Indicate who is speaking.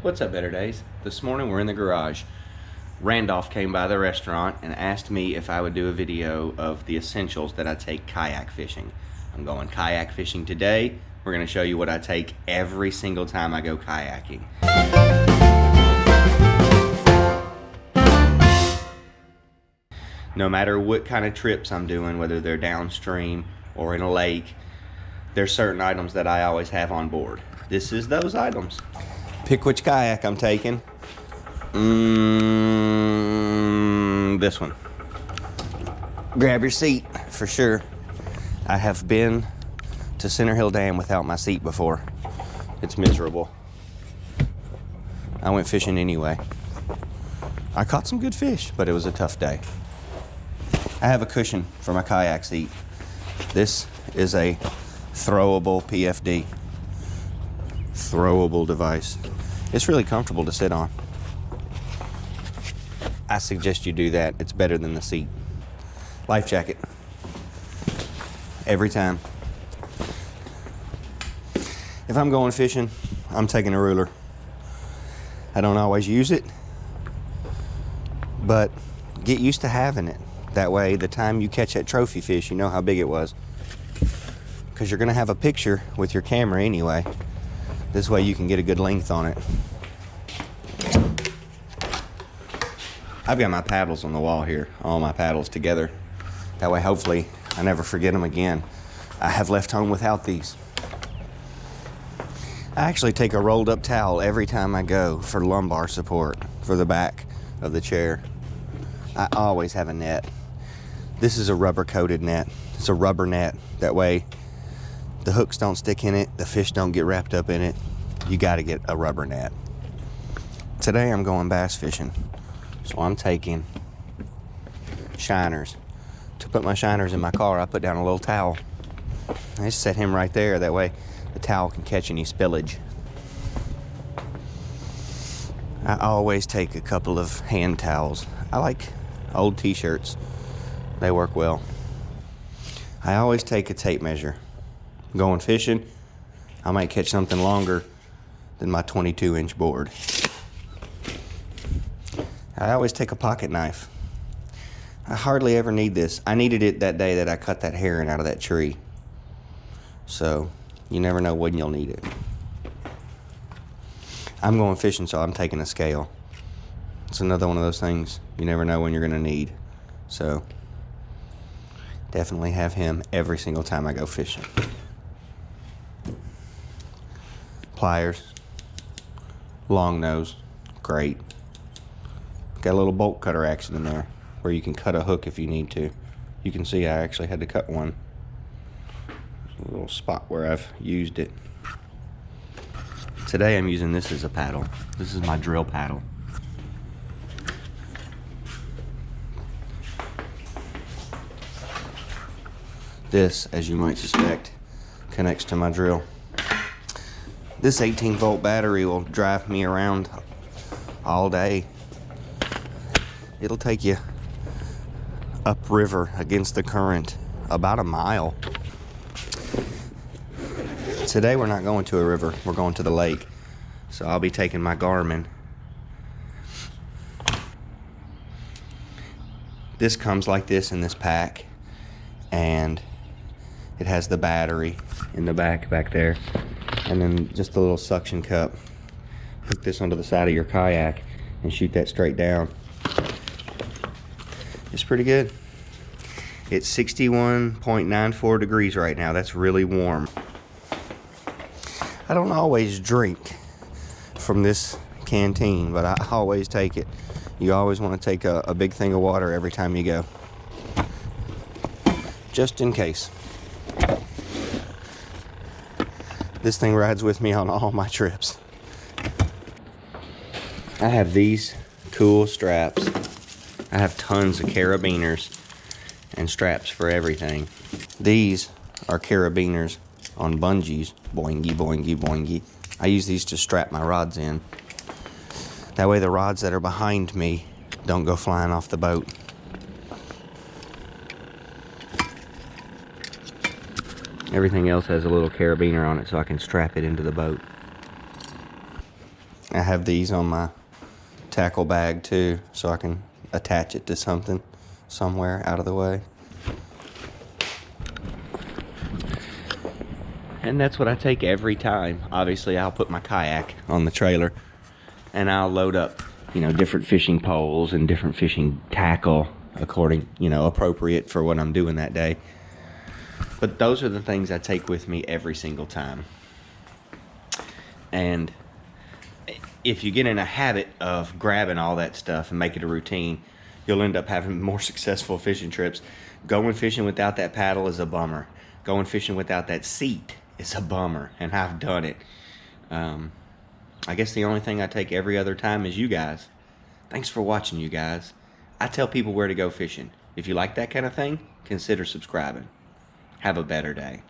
Speaker 1: What's up, Better Days? This morning we're in the garage. Randolph came by the restaurant and asked me if I would do a video of the essentials that I take kayak fishing. I'm going kayak fishing today. We're going to show you what I take every single time I go kayaking. No matter what kind of trips I'm doing, whether they're downstream or in a lake, there's certain items that I always have on board. This is those items. Pick which kayak I'm taking. This one. Grab your seat for sure. I have been to Center Hill Dam without my seat before. It's miserable. I went fishing anyway. I caught some good fish, but it was a tough day. I have a cushion for my kayak seat. This is a throwable PFD. Throwable device. It's really comfortable to sit on. I suggest you do that. It's better than the seat. Life jacket. Every time. If I'm going fishing, I'm taking a ruler. I don't always use it, but get used to having it. That way, the time you catch that trophy fish, you know how big it was. Because you're going to have a picture with your camera anyway. This way you can get a good length on it. I've got my paddles on the wall here, all my paddles together. That way, hopefully, I never forget them again. I have left home without these. I actually take a rolled up towel every time I go for lumbar support, for the back of the chair. I always have a net. This is a rubber coated net. It's a rubber net. That way, the hooks don't stick in it, the fish don't get wrapped up in it. You gotta get a rubber net. Today I'm going bass fishing, so I'm taking shiners. To put my shiners in my car, I put down a little towel. I just set him right there, that way the towel can catch any spillage. I always take a couple of hand towels. I like old t-shirts. They work well. I always take a tape measure. Going fishing, I might catch something longer than my 22-inch board. I always take a pocket knife. I hardly ever need this. I needed it that day that I cut that heron out of that tree. So, you never know when you'll need it. I'm going fishing, so I'm taking a scale. It's another one of those things you never know when you're gonna need. So, definitely have him every single time I go fishing. Pliers, long nose, great. Got a little bolt cutter action in there where you can cut a hook if you need to. You can see I actually had to cut one. A little spot where I've used it. Today I'm using this as a paddle. This is my drill paddle. This, as you might suspect, connects to my drill. This 18-volt battery will drive me around all day. It'll take you upriver against the current about a mile. Today we're not going to a river, we're going to the lake. So I'll be taking my Garmin. This comes like this in this pack, and it has the battery in the back there. And then just a little suction cup. Hook this onto the side of your kayak and shoot that straight down. It's pretty good. It's 61.94 degrees right now. That's really warm. I don't always drink from this canteen, but I always take it. You always want to take a big thing of water every time you go, just in case. This thing rides with me on all my trips. I have these cool straps. I have tons of carabiners and straps for everything. These are carabiners on bungees. Boingy, boingy, boingy. I use these to strap my rods in. That way the rods that are behind me don't go flying off the boat. Everything else has a little carabiner on it so I can strap it into the boat. I have these on my tackle bag too, so I can attach it to something somewhere out of the way. And that's what I take every time. Obviously, I'll put my kayak on the trailer and I'll load up, you know, different fishing poles and different fishing tackle according, you know, appropriate for what I'm doing that day. But those are the things I take with me every single time. And if you get in a habit of grabbing all that stuff and make it a routine, you'll end up having more successful fishing trips. Going fishing without that paddle is a bummer. Going fishing without that seat is a bummer, and I've done it. I guess the only thing I take every other time is you guys. Thanks for watching, you guys. I tell people where to go fishing. If you like that kind of thing, consider subscribing. Have a better day.